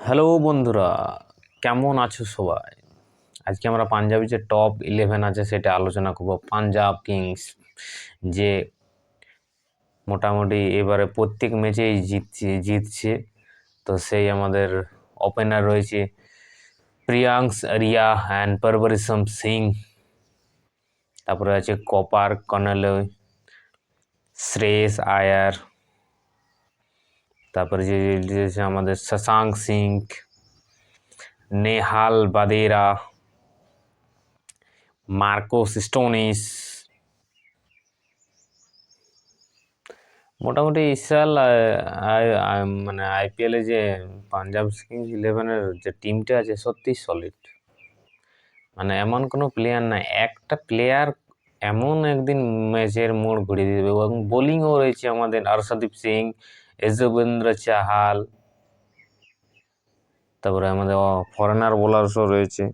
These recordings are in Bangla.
হ্যালো বন্ধুরা, কেমন আছো সবাই? আজকে আমরা পাঞ্জাবের যে টপ 11 আছে সেটা আলোচনা করব। পাঞ্জাব কিংস যে মোটামুটি এবারে প্রত্যেক ম্যাচেই জিতছে। তো সেই আমাদের ওপেনার রয়েছে প্রিয়াংশ আরিয়া অ্যান্ড পরবরিশম সিং। তারপরে আছে কপার কনলে, শ্রেয়স আয়ার, তারপরে যে আমাদের শশাঙ্ক সিং, নেহাল বাদেরা, মার্কোস স্টোনিস। মোটামুটি ইসরায়েল মানে আইপিএলে যে পাঞ্জাব কিংস 11-এর যে টিমটা আছে সত্যি সলিড। মানে এমন কোনো প্লেয়ার নাই, একটা প্লেয়ার এমন একদিন ম্যাচের মোড় ঘুরিয়ে দেবে। এবং বোলিংও রয়েছে আমাদের হর্ষদীপ সিং, যজুবেন্দ্র চাহাল, তারপরে আমাদের ফরেনার বোলার্সও রয়েছে।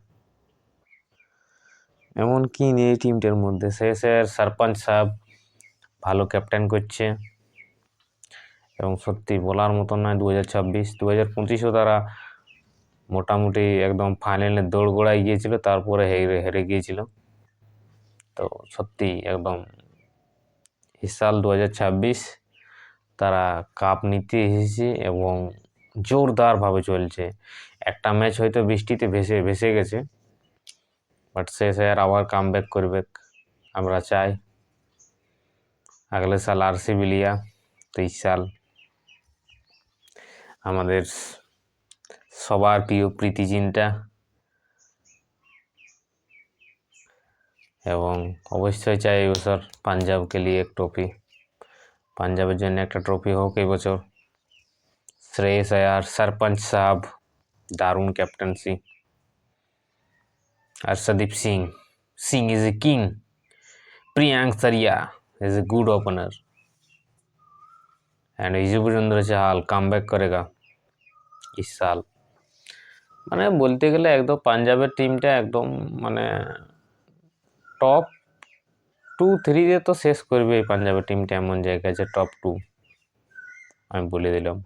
এমন কি নেই এই টিমটার মধ্যে। শেষের সরপঞ্চ সাহেব ভালো ক্যাপ্টেন করছে এবং সত্যি বলার মতন নয়। 2025-2025ও তারা মোটামুটি একদম ফাইনালে দৌড় গোড়ায় গিয়েছিল, তারপরে হেরে গিয়েছিল। তো সত্যি একদম সাল 2026 তারা কাপ নিতে এসেছে এবং জোরদারভাবে চলছে। একটা ম্যাচ হয়তো বৃষ্টিতে ভেসে গেছে, বাট শেষে আর আবার কামব্যাক করবে। আমরা চাই আগলে সাল আরসিবি লিয়া, 23 সাল আমাদের সবার প্রিয় প্রীতি জিন্টা, এবং অবশ্যই চাই এবছর পাঞ্জাবকে নিয়ে এক ট্রফি, পাঞ্জাবের জন্য একটা ট্রফি হোক এবছর। শ্রেয়স আয়ার, সরপঞ্চ সাহেব দারুণ captaincy, Harshdeep Singh is a king, Priyansh Arya is a good opener and Yuzvendra Chahal comeback করেগা इस साल। মানে বলতে গেলে একদম পাঞ্জাবের টিমটা একদম মানে টপ 2-3 তো শেষ করবে এই পাঞ্জাবের টিমটা। এমন জায়গায় আছে টপ 2, আমি বলে দিলাম।